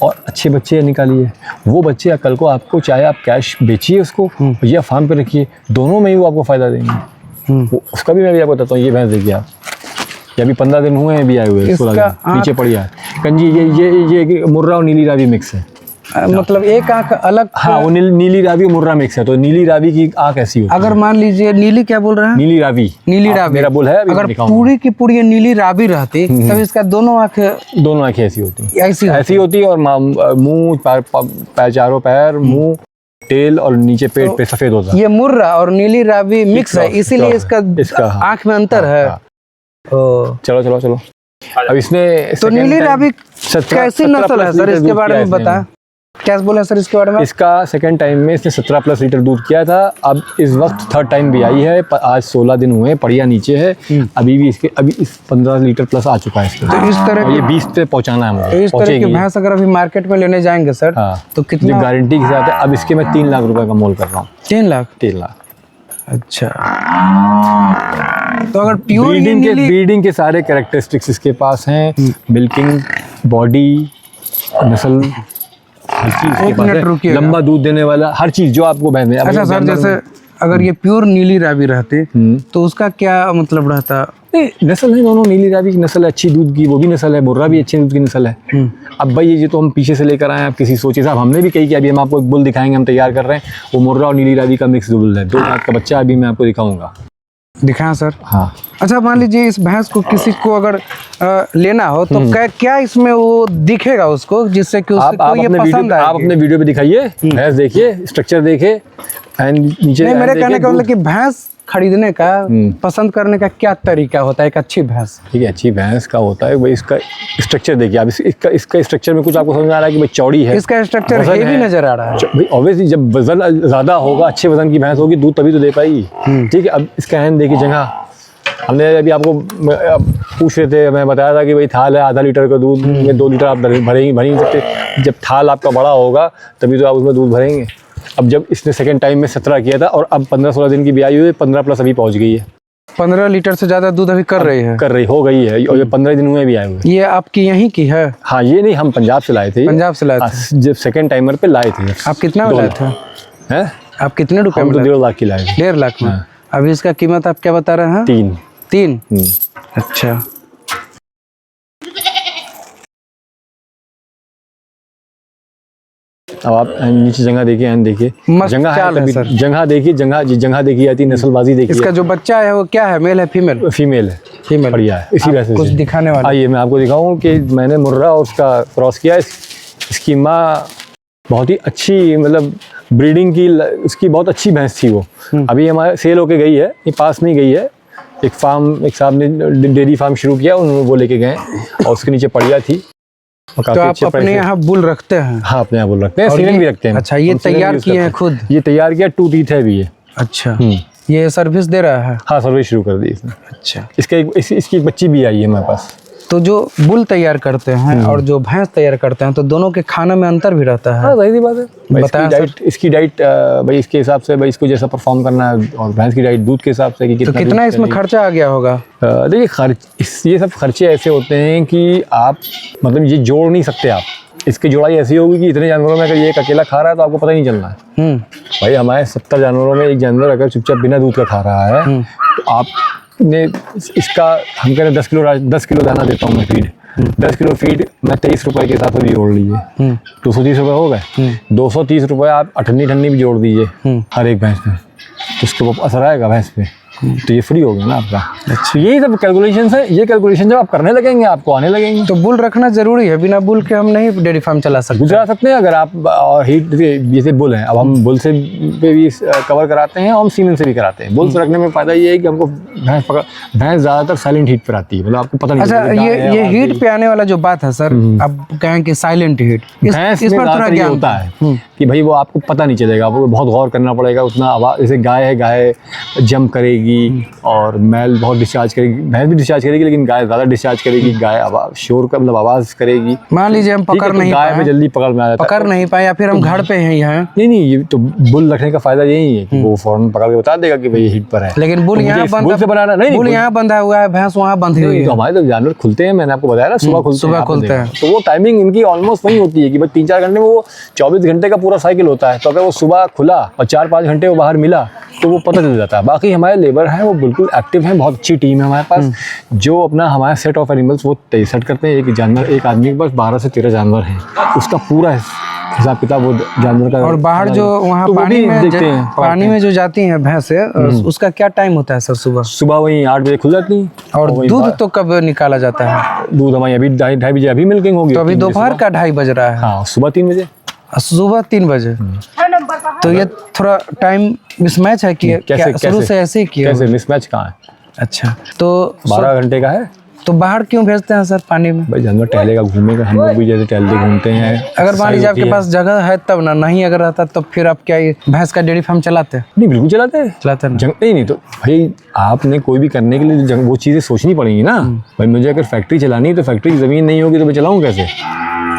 और अच्छे बच्चे निकालिए। वो बच्चे कल को आपको, चाहे आप कैश बेचिए उसको या फार्म पे रखिए, दोनों में ही वो आपको फ़ायदा देंगे। उसका भी मैं भी आपको बताता हूँ। ये भैंस देखिए आप, ये अभी 15 दिन हुए हैं, भी आए हुए हैं, नीचे पड़ी है कंजी। ये मुर्रा और नीली रावी मिक्स है। मतलब एक आंख अलग? हाँ, वो नीली रावी और मुर्रा मिक्स है। तो नीली रावी की आंख ऐसी होती है। अगर मान लीजिए नीली, क्या बोल रहे हैं? नीली रावी मेरा बोल है। अगर पूरी की पूरी नीली रावी रहती तब इसका दोनों आंखें ऐसी होती होती। और मुंह, चारों पैर, मुंह, टेल और नीचे पेट पे सफेद होता है। ये मुर्रा और नीली रावी मिक्स है, इसीलिए इसका आंख में अंतर है। चलो। अब इसने तो नीली रावी कैसी नस्ल है सर, इसके बारे में बताएं। क्या बोला सर इसके बारे में? इसका सेकंड टाइम में इसने 17+ लीटर दूध किया था। अब इस वक्त थर्ड टाइम भी आई है। आज 16 दिन हुए, पड़िया नीचे है। अभी भी इस 15 लीटर प्लस आ चुका है इसका। तो इस तरह ये 20 पे पहुंचाना है मुझे। इस तरह की भैंस अगर अभी मार्केट में लेने जाएंगे सर, हाँ, तो कितना गारंटी के साथ है। अब इसके मैं 3 लाख रुपए का मोल कर रहा हूँ। 3 लाख? 3 लाख। अच्छा, तो अगर प्योर ब्रीडिंग के सारे कैरेक्टरिस्टिक्स इसके पास हैं। मिल्किंग, बॉडी, नस्ल, हर चीज के पास है। लंबा दूध देने वाला हर चीज जो आपको भैंस। अच्छा सर, जैसे अगर ये प्योर नीली रावी रहती तो उसका क्या मतलब रहता? नहीं, नस्ल है दोनों। नीली रावी की नस्ल है अच्छी दूध की, वो भी नस्ल है। मुर्रा भी अच्छी दूध की नस्ल है। अब भाई ये तो हम पीछे से लेकर आए हैं। आप किसी सोचे साहब, हमने भी कही कि अभी हम आपको एक बुल दिखाएंगे, हम तैयार कर रहे हैं। वो मुर्रा और नीली रावी का मिक्स बुल है। 2 दांत का बच्चा अभी मैं आपको दिखाऊंगा। दिखाएं सर? हाँ। अच्छा, मान लीजिए इस भैंस को किसी को अगर लेना हो तो क्या इसमें वो दिखेगा उसको, जिससे कि उसको ये पसंद आए? आप अपने वीडियो पे दिखाइए, भैंस देखिए, स्ट्रक्चर देखे एंड नीचे। नहीं, मेरे कहने का मतलब कि भैंस खरीदने का, पसंद करने का क्या तरीका होता है एक अच्छी भैंस? ठीक है, अच्छी भैंस का होता है भाई इसका स्ट्रक्चर देखिए आप। इसका स्ट्रक्चर में कुछ आपको समझ आ रहा है कि भाई चौड़ी है, इसका स्ट्रक्चर हेवी नजर आ रहा है भाई। ऑब्वियसली जब वजन ज्यादा होगा, अच्छे वजन की भैंस होगी, दूध तभी तो दे पाएगी। ठीक है, अब इसका हैंड देखिए, जगह हमने अभी आपको पूछ रहे थे, मैं बताया था कि भाई थाल है, आधा लीटर का दूध में 2 लीटर आप भर ही नहीं सकते। जब थाल आपका बड़ा होगा तभी तो आप उसमें दूध भरेंगे। अब जब इसने सेकंड टाइम में 17 किया था और अब 15-16 दिन की भी आई हुई है, 15+ अभी पहुंच गई है। 15 लीटर से ज्यादा दूध अभी कर रही हो गई है। और ये 15 दिन हुए भी आए हुए। ये आपकी यहीं की है? हाँ, ये नहीं, हम पंजाब से लाए थे। पंजाब से लाए थे? जब सेकंड टाइमर पे लाए थे। आप कितना में लाए थे? हैं? आप कितने रुपए में? 1.5 लाख की लाए थे। 1.5 लाख में? अभी इसका कीमत आप क्या बता रहे हैं? 3? अच्छा। अब आप नीचे जगह देखिए, एंड देखिए, जगह है, जगह देखिए, जगह देखी जाती, नस्लबाजी देखिए। इसका जो बच्चा है वो क्या है, मेल है फीमेल? फीमेल है। फीमेल बढ़िया है। इसी वजह से कुछ दिखाने वाला। आइए मैं आपको दिखाऊं कि मैंने मुर्रा और उसका क्रॉस किया। इसकी माँ बहुत ही अच्छी, मतलब ब्रीडिंग की उसकी बहुत अच्छी भैंस थी वो। अभी हमारे सेल होके गई है, ये पास में गई है। एक साहब ने डेयरी फार्म शुरू किया, उन्होंने वो लेके गए और उसके नीचे पड़िया थी। तो आप अपने यहाँ बुल रखते हैं? हाँ, अपने यहाँ बुल रखते हैं, सीमेंट भी रखते हैं। अच्छा, ये तैयार किए हैं खुद? ये तैयार किया, 2 टीथ है भी ये। अच्छा, ये सर्विस दे रहा है? हाँ, सर्विस शुरू कर दी इसने। अच्छा, इसकी एक बच्ची भी आई है हमारे पास। तो जो बुल तैयार करते हैं और जो भैंस तैयार करते हैं, तो दोनों के खाने में अंतर भी रहता है? हाँ, सही बात है। बताया इसकी डाइट भाई इसके हिसाब से, भाई इसको जैसा परफॉर्म करना है, और भैंस की डाइट दूध के हिसाब से कि कितना इसमें खर्चा आ गया होगा? देखिए, ये सब खर्चे ऐसे होते हैं कि आप मतलब ये जोड़ नहीं सकते आप। इसकी जोड़ाई ऐसी होगी कि इतने जानवरों में अगर ये एक अकेला खा रहा है तो आपको पता नहीं चलना है। भाई हमारे 70 जानवरों में एक जानवर अगर चुपचाप बिना दूध का खा रहा है तो आपने इसका, हम कह रहे 10 किलो दाना देता हूँ मैं फीड। 10 किलो फीड मैं 23 रुपए के हिसाब से भी जोड़ लीजिए, 230 रुपये हो गए। 230 रुपये आप अठन्नी ठन्नी भी जोड़ दीजिए हर एक भैंस में, तो उसके ऊपर असर आएगा भैंस पे, तो ये फ्री हो गया ना आपका। अच्छा, यही सब कैलकुलेशन है। ये कैलकुलेशन जब आप करने लगेंगे आपको आने लगेंगे। तो बुल रखना जरूरी है? बिना बुल के हम नहीं डेयरी फार्म चला सकते? चला सकते हैं अगर आप हीट जैसे बुल है। अब हम बुल से पे भी कवर कराते हैं और हम सीमेन से भी कराते हैं। बुल से रखने में फायदा ये है कि हमको भैंस ज़्यादातर साइलेंट हीट पर आती है, मतलब आपको पता नहीं। अच्छा, ये हीट पे आने वाला जो बात है सर, अब कहें कि साइलेंट हीट, इस पर थोड़ा ज्ञान होता है कि भाई वो आपको पता नहीं चलेगा, आपको बहुत गौर करना पड़ेगा। उतना आवाज़, जैसे गाय है, गाय जंप करेगी और मैल बहुत डिस्चार्ज करेगी, भैंस भी डिस्चार्ज करेगी, लेकिन गाय ज़्यादा डिस्चार्ज करेगी। गाय आवाज़ शोर का मतलब आवाज़ करेगी। मान लीजिए हम पकड़ नहीं गाय में जल्दी पकड़ में आ जाता है, पकड़ नहीं पाए, या फिर हम घर पे ही हैं। नहीं, ये तो बुल रखने का फायदा यही है कि वो फौरन पकड़ के बता देगा कि भाई हीट पर है। लेकिन बुल यहाँ बंधा हुआ है, भैंस वहाँ बंधी हुई है। तो हमारे तो जानवर खुलते हैं, मैंने आपको बताया ना, सुबह खुलते हैं। तो वो टाइमिंग इनकी ऑलमोस्ट वही होती है कि भाई 3-4 घंटे में वो 24 घंटे का पूरा साइकिल होता है। तो अगर वो सुबह खुला और 4-5 घंटे वो बाहर मिला तो वो पता चल जाता है। बाकी हमारे लेबर हैं वो बिल्कुल एक्टिव हैं, बहुत अच्छी टीम है हमारे पास, जो अपना हमारा सेट ऑफ एनिमल्स वो सेट करते हैं। एक आदमी के पास 12 से 13 जानवर हैं, उसका पूरा हिसाब किताब वो जानवर का। और बाहर जो वहाँ तो पानी में जो जाती हैं भैंसे, उसका क्या टाइम होता है सर? सुबह वही 8 बजे खुल जाती है। और दूध तो कब निकाला जाता है? दूध हमारी अभी 2:30 बजे अभी मिल्किंग होगी। तो अभी दोपहर का 2:30 बज रहा है। हाँ, सुबह 3 बजे। सुबह 3 बजे। तो ये थोड़ा टाइम मिसमैच है कि शुरू से ऐसे ही किया? कैसे मिसमैच कहाँ है? अच्छा, तो 12 घंटे का है। तो बाहर क्यों भेजते हैं सर पानी में? भाई जानवर टहलेगा, घूमेगा, हम लोग भी जैसे टहलते घूमते हैं। अगर मान लीजिए आपके पास जगह है तब ना, नहीं अगर रहता तो फिर आप क्या ये भैंस का डेयरी फार्म चलाते हैं? नहीं, बिल्कुल चलाते हैं। चलाते हैं ना? नहीं तो भाई आपने कोई भी करने के लिए वो चीज़ें सोचनी पड़ेंगी ना। भाई मुझे अगर फैक्ट्री चलानी है तो फैक्ट्री की ज़मीन नहीं होगी तो मैं चलाऊँ कैसे?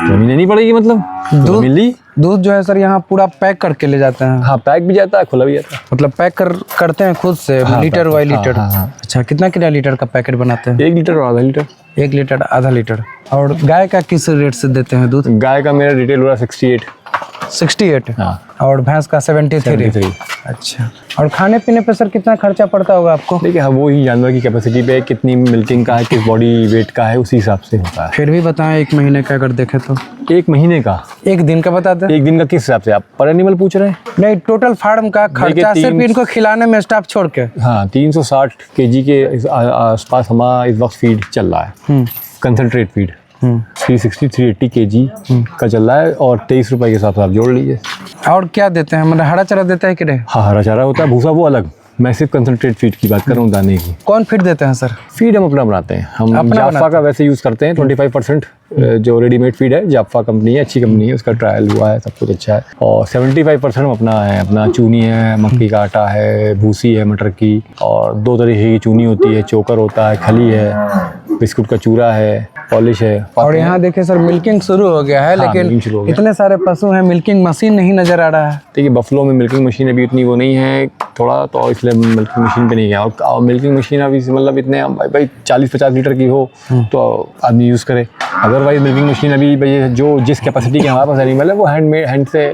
ज़मीन लेनी पड़ेगी, मतलब दूध मिली। दूध जो है सर यहाँ पूरा पैक करके ले जाते हैं? हाँ, पैक भी जाता है, खुला भी जाता है। मतलब पैक करते हैं खुद से? हाँ, लीटर वाई लीटर? हाँ। अच्छा, कितना लीटर का पैकेट बनाते हैं? 1 लीटर और आधा लीटर। 1 लीटर आधा लीटर। और गाय का किस रेट से देते हैं दूध? गाय का मेरा रिटेल हो रहा है 68। हाँ। और भैंस का 73। अच्छा, और खाने पीने पे सर कितना खर्चा पड़ता होगा आपको? देखिए हाँ, वो ही जानवर की कैपेसिटी पे कितनी मिल्किंग का है, किस बॉडी वेट का है, उसी हिसाब से होता है। फिर भी बताएं, 1 महीने का अगर देखें तो? 1 महीने का? 1 दिन का बता दें। 1 दिन का किस हिसाब से आप पर एनिमल पूछ रहे हैं? नहीं, टोटल फार्म का खर्चा सिर्फ इनको खिलाने में स्टाफ छोड़ के। हाँ, 360 kg के आसपास हमारा इस वक्त फीड चल रहा है, कंसनट्रेट फीड। 360-380 kg का चल रहा है और 23 रुपए के हिसाब से आप जोड़ लीजिए। और क्या देते हैं, मतलब हरा चारा देता है कि नहीं? हाँ, हरा चारा होता है, भूसा वो अलग। मैं सिर्फ कंसनट्रेट फीड की बात कर रहा हूँ, दाने की। कौन फीड देते हैं सर? फीड हम अपना बनाते हैं। हम अपना जाफा का वैसे यूज़ करते हैं। 25% जो रेडीमेड फीड है, जाफा कंपनी है, अच्छी कंपनी है, उसका ट्रायल हुआ है, सब कुछ अच्छा है। और 75% हम अपना है, अपना चूनी है, मक्की का आटा है, भूसी है मटर की, और 2 तरीके की चूनी होती है, चोकर होता है, खली है, बिस्कुट का चूरा है, पॉलिश है। और यहाँ देखिए सर, मिल्किंग शुरू हो गया है। हाँ, लेकिन शुरू हो गया। इतने सारे पशु हैं, मिल्किंग मशीन नहीं नजर आ रहा है। देखिए बफलो में मिल्किंग मशीन अभी उतनी वो नहीं है थोड़ा, तो इसलिए मिल्किंग मशीन पे नहीं गया। और मिल्किंग मशीन अभी मतलब इतने भाई 40-50 लीटर की हो तो आदमी यूज़ करे। अदरवाइज मिल्किंग मशीन अभी भाई जो जिस कैपेसिटी के हमारे पास एनिमल है वो हैंड से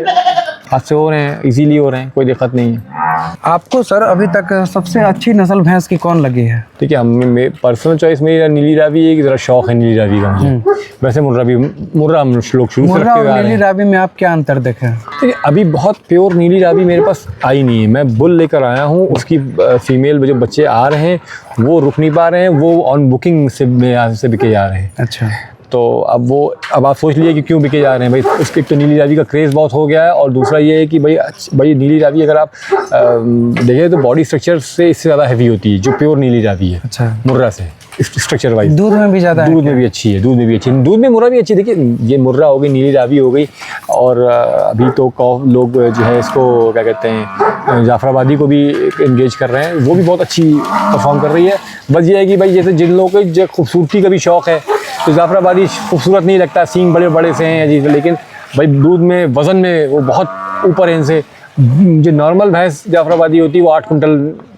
हाथ से हो रहे हैं, इजीली हो रहे हैं, कोई दिक्कत नहीं है। आपको सर अभी तक सबसे अच्छी नस्ल भैंस की कौन लगी है? ठीक है, हमें पर्सनल चॉइस मेरी नीली रावी है कि ज़रा शौक है नीली रावी का मुझे। वैसे मुर्रा हम लोग शुरू से मुर्रा रखते हुए आ और रहे नीली हैं। रावी में आप क्या अंतर देखें? देखिए अभी बहुत प्योर नीली रावी मेरे पास आई नहीं है। मैं बुल लेकर आया हूँ, उसकी फीमेल जो बच्चे आ रहे हैं वो रुक नहीं पा रहे हैं, वो ऑन बुकिंग से बिके जा रहे हैं। अच्छा, तो अब आप सोच लिए कि क्यों बिके जा रहे हैं भाई। उसके तो नीली रावी का क्रेज़ बहुत हो गया है, और दूसरा ये है कि भाई नीली रावी अगर आप देखें तो बॉडी स्ट्रक्चर से इससे ज़्यादा हैवी होती है जो प्योर नीली रावी है। अच्छा, मुर्रा से स्ट्रक्चर वाइज दूध में भी ज़्यादा है? दूध में भी अच्छी है, दूध में मुर्रा भी अच्छी। देखिए ये मुर्रा हो गई, नीली रावी हो गई, और अभी तो लोग जो है इसको क्या कहते हैं, जाफराबादी को भी इंगेज कर रहे हैं, वो भी बहुत अच्छी परफॉर्म कर रही है। बस ये है कि भाई जैसे जिन लोगों को जो खूबसूरती का भी शौक़ है तो जाफराबादी खूबसूरत नहीं लगता, सींग बड़े बड़े से हैं अजीब, लेकिन भाई दूध में वज़न में वो बहुत ऊपर है इनसे। जो नॉर्मल भैंस जाफराबादी होती है वो 8 कुंटल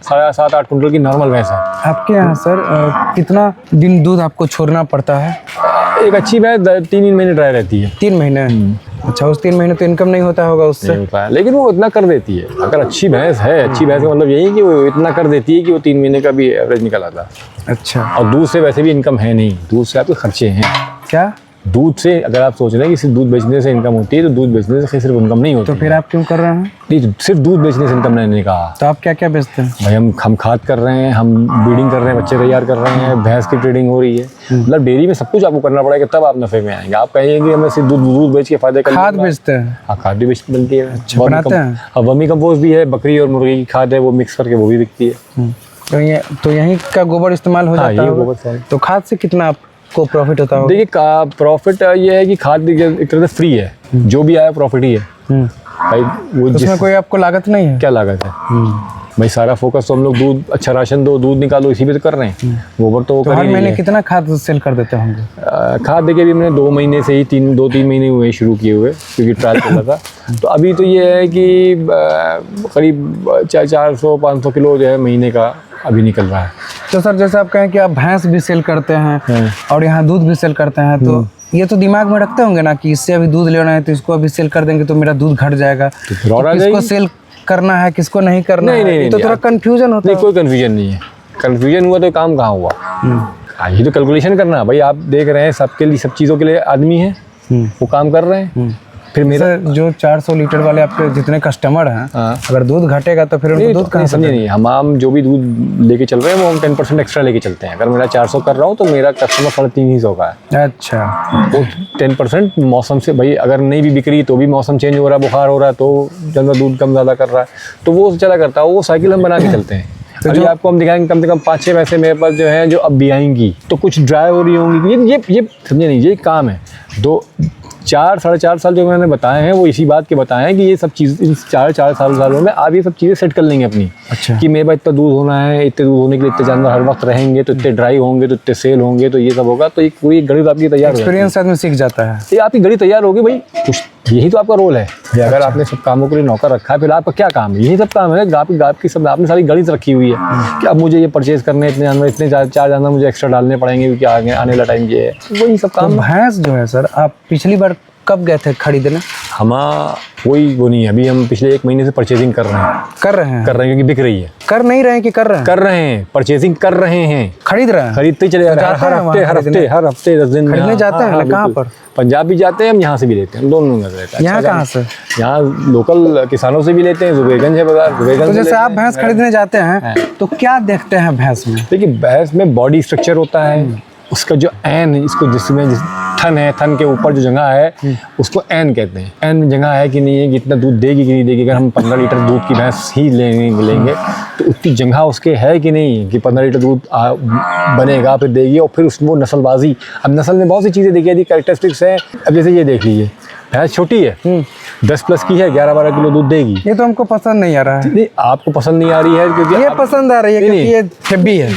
7-8 कुंटल की नॉर्मल भैंस है। आपके यहाँ सर कितना दिन दूध आपको छोड़ना पड़ता है? एक अच्छी भैंस 3 महीने ड्राई रहती है। 3 महीने? अच्छा, उस 3 महीने तो इनकम नहीं होता होगा उससे? नहीं होता है, लेकिन वो इतना कर देती है। अगर अच्छी भैंस है, अच्छी भैंस का मतलब यही है कि वो इतना कर देती है कि वो 3 महीने का भी एवरेज निकल आता है। अच्छा, और दूध से वैसे भी इनकम है नहीं, दूध से आपके खर्चे हैं। क्या दूध से अगर आप सोच रहे हैं कि सिर्फ दूध बेचने से इनकम होती है, तो दूध बेचने से सिर्फ इनकम नहीं होती। तो फिर आप क्यों कर रहे हैं? नहीं, सिर्फ दूध बेचने से इनकम नहीं कहा। तो आप क्या क्या बेचते हैं? भाई हम खाद कर रहे हैं, हम ब्रीडिंग कर रहे हैं, बच्चे तैयार कर रहे हैं, भैंस की ट्रेडिंग हो रही है। मतलब डेयरी में सब कुछ आपको करना पड़ेगा, तब आप नफे में आएंगे। आप कहेंगे हमें सिर्फ दूध बेच के फायदे कर। खाद बेचते हैं? हाँ, खाद भी बनती है। अच्छा, बनाते हैं? हाँ, वर्मी कंपोस्ट भी है, बकरी और मुर्गी की खाद है, वो मिक्स करके वो भी बिकती है। तो यहीं का गोबर इस्तेमाल हो जाता है? गोबर से। तो खाद से कितना आपको प्रॉफिट होता है? देखिए प्रॉफिट ये है कि खाद एक तरह से फ्री है, जो भी आया प्रॉफिट ही है भाई। वो उसमें कोई आपको लागत नहीं है? क्या लागत है भाई, सारा फोकस तो हम लोग दूध, अच्छा राशन दो, दूध निकालो, इसी पे तो कर रहे हैं। गोबर तो हर महीने कितना खाद सेल कर देते होंगे? खाद देखिए अभी मैंने 2 महीने से ही 2-3 महीने हुए शुरू किए हुए, क्योंकि ट्रायल चल रहा था। तो अभी तो ये है कि करीब 400-500 किलो जो है महीने का अभी निकल रहा है। तो सर जैसे आप कहें कि आप भैंस भी सेल करते हैं और यहाँ दूध भी सेल करते हैं, तो ये तो दिमाग में रखते होंगे ना कि इससे अभी दूध लेना है तो इसको अभी सेल कर देंगे तो मेरा दूध घट जाएगा, तो किसको सेल करना है किसको नहीं करना है? नहीं, तो थोड़ा कंफ्यूजन होता है। नहीं, कोई कंफ्यूजन नहीं है। कंफ्यूजन हुआ तो काम कहाँ हुआ। ये तो कैलकुलेशन करना है भाई। आप देख रहे हैं सबके लिए, सब चीज़ों के लिए आदमी है, वो काम कर रहे हैं। फिर मेरा जो 400 लीटर वाले आपके जितने कस्टमर हैं, अगर दूध घटेगा तो फिर उनको दूध कहाँ से? समझे नहीं, हम जो भी दूध लेके चल रहे हैं वो हम 10% एक्स्ट्रा लेके चलते हैं। अगर मेरा 400 कर रहा हूँ तो मेरा कस्टमर 350 का है। अच्छा, वो 10% मौसम से भाई, अगर नहीं भी बिक रही तो भी मौसम चेंज हो रहा है, बुखार हो रहा है तो जनता दूध कम ज़्यादा कर रहा है, तो वो चला करता है, वो साइकिल हम बना के चलते हैं। तो अभी जो आपको हम दिखाएंगे कम से कम 5-6 पैसे मेरे पास जो है जो अब भी आएंगी, तो कुछ ड्राई हो रही होंगी। ये समझे नहीं, ये काम है। 4-4.5 साल जो मैंने बताए हैं वो इसी बात के बताए हैं कि ये सब चीज़ इन 4 सालों में आप ये सब चीज़ें सेट कर लेंगे अपनी। अच्छा। कि मेरे पास इतना दूध होना है, इतने दूध होने के लिए इतने जानवर हर वक्त रहेंगे, तो इतने ड्राई होंगे, तो इतने सेल होंगे, तो ये सब होगा, तो एक पूरी गणित आपकी तैयार हो जाती है। एक्सपीरियंस आदमी सीख जाता है। ये आपकी गणित तैयार होगी भाई, कुछ यही तो आपका रोल है। अगर आपने सब कामों के लिए नौकर रखा है, फिर आपका क्या काम है? यही सब काम है। गाप की सब आपने सारी गणित रखी हुई है कि अब मुझे ये परचेज करने, इतने जानवर, इतने 4 जानवर मुझे एक्स्ट्रा डालने पड़ेंगे क्योंकि आने वाला टाइम ये है। वही सब तो काम। भैंस जो है सर, आप पिछली बार कब गए थे खरीदने? कोई वो नहीं है, अभी हम पिछले 1 महीने से परचेजिंग कर रहे हैं क्योंकि बिक रही है। कर नहीं रहे हैं कि कर रहे हैं? परचेजिंग कर रहे हैं, खरीद रहे हैं, खरीदते चले जा रहे हैं। हर हफ्ते 10 दिन खरीदने जाते हैं ना? कहाँ पर? पंजाब भी जाते हैं, हम यहाँ से भी लेते हैं, हम दोनों जगह रहते हैं। यहाँ कहाँ से? यहाँ लोकल किसानों से भी लेते हैं, जुबेरगंज है बाजार, जुबेरगंज तो से जैसे लेते आप भैंस खरीदने जाते हैं तो क्या देखते हैं भैंस में? देखिए, भैंस में बॉडी स्ट्रक्चर होता है, उसका जो एन, इसको जिसमें थन है, थन के ऊपर जो जगह है उसको एन कहते हैं। एन में जगह है कि नहीं है, कि इतना दूध देगी कि नहीं देगी। अगर हम 15 लीटर दूध की भैंस ही लेंगे तो उतनी जगह उसके है कि नहीं कि 15 लीटर दूध बनेगा, फिर देगी। और फिर उसमें वो नस्लबाजी, अब नस्ल में बहुत सी चीज़ें देखी जाती, कैरेक्टरिस्टिक्स हैं। अब जैसे ये देख लीजिए, भैंस छोटी है, 10+ की है, 11-12 किलो दूध देगी। ये तो हमको पसंद नहीं आ रहा है। नहीं, आपको पसंद नहीं आ रही है क्योंकि ये पसंद आ रही है क्योंकि ये हेवी है।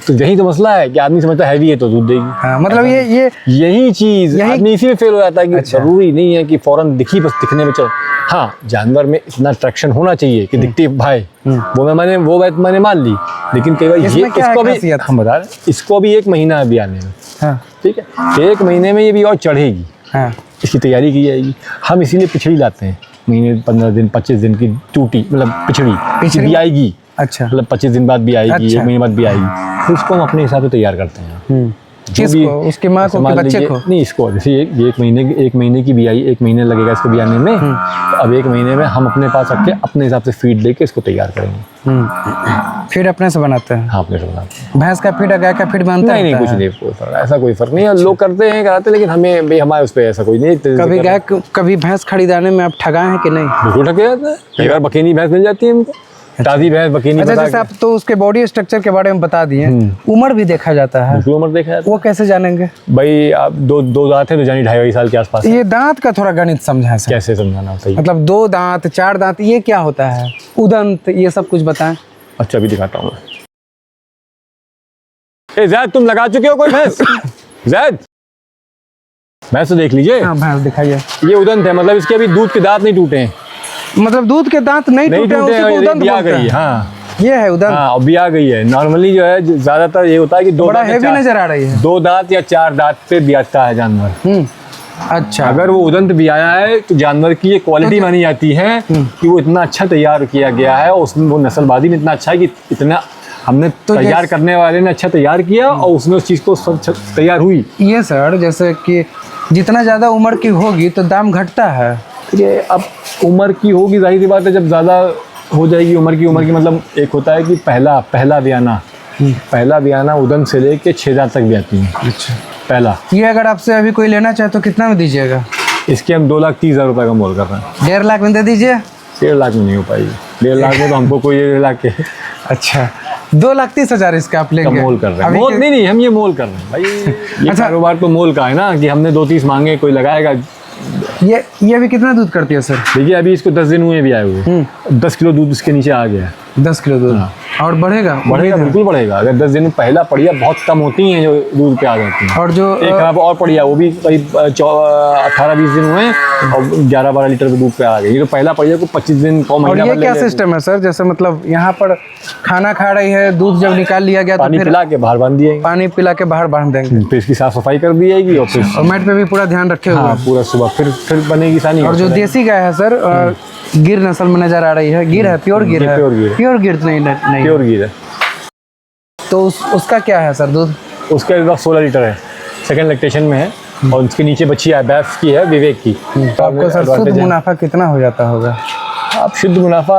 तो यही तो मसला है कि आदमी समझता है हैवी है तो दूध देगी। हाँ, मतलब यही चीज आदमी इसी में फेल हो जाता है कि जरूरी नहीं है कि फौरन दिखी, बस दिखने में चल। हाँ, जानवर में इतना अट्रैक्शन होना चाहिए कि दिखती है भाई, वो बात मैंने मान ली। लेकिन कई बार ये इसको भी हम बता रहे, इसको भी 1 महीना है भी आने में। हाँ। ठीक है, 1 महीने में ये भी और चढ़ेगी। हाँ। इसकी तैयारी की जाएगी। हम इसीलिए पिछड़ी लाते हैं, महीने 15 दिन 25 दिन की टूटी, मतलब पिछड़ी भी आएगी। अच्छा, मतलब 25 दिन बाद भी आएगी। अच्छा। 1 महीने बाद भी आएगी। तो उसको हम अपने हिसाब से तैयार करते हैं। किसको? उसकी माँ को, बच्चे को? नहीं, इसको जैसे ये 1 महीने की भी आई, 1 महीने लगेगा इसको भी आने में। तो अब 1 महीने में हम अपने पास रख के अपने हिसाब से फीड देके इसको तैयार करेंगे। फीड अपने से बनाते हैं? हाँ, अपने से बनाते हैं। भैंस का फीड, गाय का फीड बनता है? नहीं, कुछ नहीं, कोई फर्क, ऐसा कोई फर्क नहीं है। लोग करते हैं, कराते, लेकिन हमें भाई हमारे उस पर ऐसा कोई नहीं। कभी भैंस खरीदाने में आप ठगाए हैं कि नहीं? बिल्कुल ठगे जाते हैं। कई बार बकेनी भैंस मिल जाती है हमको, ताज़ी भैंस बकेनी। अच्छा, जैसे आप तो उसके बॉडी स्ट्रक्चर के बारे में बता दिए, उम्र भी देखा जाता है? उम्र देखा जाता है। वो कैसे जानेंगे भाई? आप दो दांत है तो जानी 2.5 साल के आसपास। ये दांत का थोड़ा गणित समझाएं सर। कैसे समझाना होता है? मतलब 2 दांत 4 दांत ये क्या होता है? उदंत, ये सब कुछ बताएं। अच्छा, अभी दिखाता हूँ। ज़ैद, तुम लगा चुके हो कोई भैंस? ज़ैद, भैंस तो देख लीजिए। हाँ, भैंस दिखाइए। ये उदंत है, मतलब इसके अभी दूध के दांत नहीं टूटे हैं। मतलब दूध के दांत नहीं टूटे हैं, उसी को उदंत बोलते हैं। हाँ, ये है उदंत। हाँ, अभी आ गई है। नॉर्मली जो है ज्यादातर ये होता है कि 2 बड़ा हेवी नजर आ रही है। 2 दांत या 4 दांत पे ब्याता है जानवर। अच्छा, अगर वो उदंत भी आया है तो जानवर की ये क्वालिटी मानी जाती है कि वो इतना अच्छा तैयार किया गया है, और उसमें वो नस्लबाजी में इतना अच्छा है कि इतना हमने तैयार करने वाले ने अच्छा तैयार किया और उसमें उस चीज़ को तैयार हुई। ये सर, जैसे कि जितना ज़्यादा उम्र की होगी तो दाम घटता है। ये अब उम्र की होगी, जाहिर सी बात है, जब ज़्यादा हो जाएगी उम्र की मतलब एक होता है कि पहला बयाना उदंत से लेके 6 दांत तक भी आती है। अच्छा, पहला। ये अगर आपसे अभी कोई लेना चाहे तो कितना में दीजिएगा? इसके हम 2,30,000 रुपये का मोल कर रहे हैं। 1.5 लाख में दे दीजिए। 1.5 लाख में नहीं हो पाएगी। 1.5 लाख में तो हमको कोई 1.5 लाख के। अच्छा, 2,30,000 इसका आप लेंगे? मोल कर रहे हैं। मोल नहीं, हम ये मोल कर रहे हैं भाई। ये अच्छा, कारोबार तो मोल का है ना, कि हमने 2,30 मांगे, कोई लगाएगा। ये अभी कितना दूध करती है सर? देखिए, अभी इसको 10 दिन हुए भी आए हुए, 10 किलो दूध इसके नीचे आ गया है। 10 किलो दूध? और बढ़ेगा? बिल्कुल बढ़ेगा। अगर 10 दिन में पहला पड़िया बहुत कम होती हैं जो दूध पे आ जाती हैं। और जो एक और पड़िया, वो भी करीब 18-20 दिन हुए और 11-12 लीटर दूध पे आ गई। ये तो पहला पड़िया को 25 दिन को महीना। और ये क्या सिस्टम है सर? जैसे मतलब यहाँ पर खाना खा रही है, दूध जब निकाल लिया गया तो पानी पिला के बाहर बांध दिया, पानी पिला के बाहर बांध देंगे, फिर इसकी साफ सफाई कर दी जाएगी और फिर मैट पे भी पूरा ध्यान रखे हुए। पूरा सुबह फिर बनेगी सानी। और जो देसी गाय है सर, गिर नस्ल में नजर आ रही है। गिर है, प्योर गिर है? प्योर गिर नहीं, प्योर गिर है। तो उसका क्या है सर दूध? उसका लगभग 16 लीटर है, सेकंड लैक्टेशन में है। और उसके नीचे बच्ची है, बैफ की है, विवेक की। तो आपको सर शुद्ध मुनाफा कितना हो जाता होगा? आप शुद्ध मुनाफा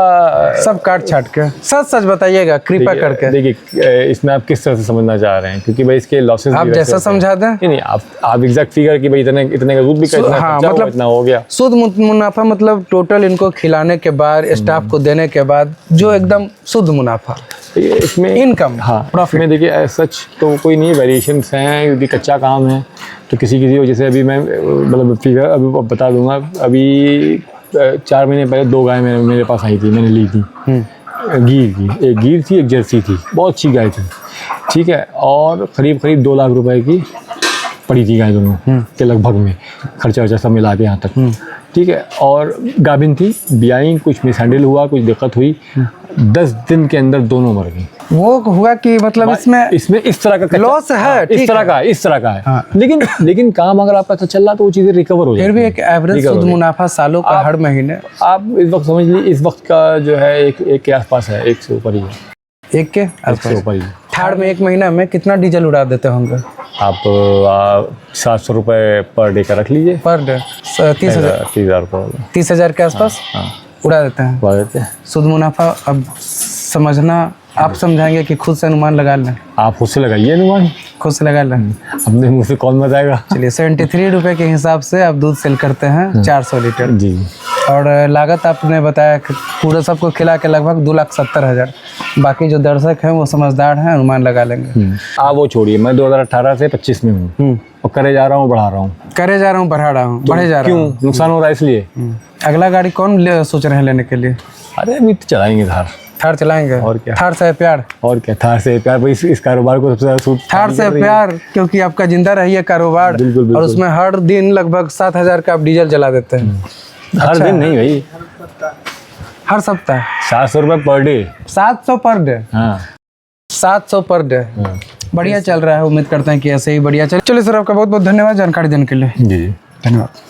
सब काट छाट के सच बताइएगा कृपा करके। देखिए, इसमें आप किस तरह से समझना चाह रहे हैं, क्योंकि भाई इसके लॉसेस आप जैसा समझा दें। नहीं, आप एग्जैक्ट फिगर कि भाई इतने का दूध भी हाँ, मतलब इतना हो गया। शुद्ध मुनाफा मतलब टोटल इनको खिलाने के बाद, स्टाफ को देने के बाद जो एकदम शुद्ध मुनाफा। इसमें इनकम, हाँ प्रॉफिट इसमें देखिए सच तो कोई नहीं, वेरिएशंस हैं क्योंकि कच्चा काम है तो किसी वजह से अभी मैं मतलब फिगर अभी बता दूंगा। अभी 4 महीने पहले 2 गाय मेरे पास आई थी, मैंने ली थी। गिर की, एक गिर थी एक जर्सी थी, बहुत अच्छी गाय थी, ठीक है, और करीब 2 लाख रुपए की पड़ी थी गाय दोनों के लगभग में, खर्चा वर्चा सब मिला के यहाँ तक, ठीक है। और गाभिन थी, ब्याई, कुछ मिसहैंडल हुआ, कुछ दिक्कत हुई, 10 दिन के अंदर दोनों मर गई। वो हुआ कि मतलब इसमें इस तरह का लॉस है, इस तरह का है। हाँ। लेकिन काम अगर आपका अच्छा चल रहा तो वो चीज़ें रिकवर हो जाती फिर भी एक एवरेज शुद्ध मुनाफा सालों का हर महीने आप इस वक्त समझ लीजिए, इस वक्त का जो है एक के आसपास है, 1 से ऊपर ही है, 1 के आसपास ऊपर ही। थार में 1 महीना में कितना डीजल उड़ा देते होंगे आप? 700 रुपये पर डे का रख लीजिए, पर डे 30,000 के आसपास उड़ा देते हैं। उड़ा देते हैं। शुद्ध मुनाफा अब समझना आप समझाएंगे कि खुद से अनुमान लगा लें? आप खुद से लगाइए अनुमान, खुद से लगा लें, अपने मुँह से कौन बताएगा। चलिए 73 रुपये के हिसाब से आप दूध सेल करते हैं 400 लीटर जी, और लागत आपने बताया कि पूरा सबको खिला के लगभग 2,70,000। बाकी जो दर्शक हैं वो समझदार हैं, अनुमान लगा लेंगे। आप वो छोड़िए, मैं 2018 से 25 में हूँ और करे जा रहा हूँ, बढ़ा रहा हूँ, करे जा रहा हूँ, बढ़ा रहा हूँ, बढ़े जा रहा हूँ। क्यों? नुकसान हो रहा है इसलिए। अगला गाड़ी कौन सोच रहे हैं लेने के लिए? अरे अभी तो चलाएंगे थार चलाएंगे। और क्या? थार से प्यार, और क्या, थार से प्यार भाई, इस कारोबार को सबसे ज़्यादा सूट थार से प्यार, क्योंकि आपका जिंदा रही है कारोबार। बिल्कुल। और उसमें हर दिन लगभग 7,000 का आप डीजल जला देते हैं। हर दिन नहीं भाई, हर सप्ताह 700 रुपये पर डे। 700 per day? हाँ 700 पर डे, बढ़िया चल रहा है। उम्मीद करते हैं कि ऐसे ही बढ़िया चले। चलिए सर, आपका बहुत बहुत धन्यवाद जानकारी देने के लिए। जी धन्यवाद।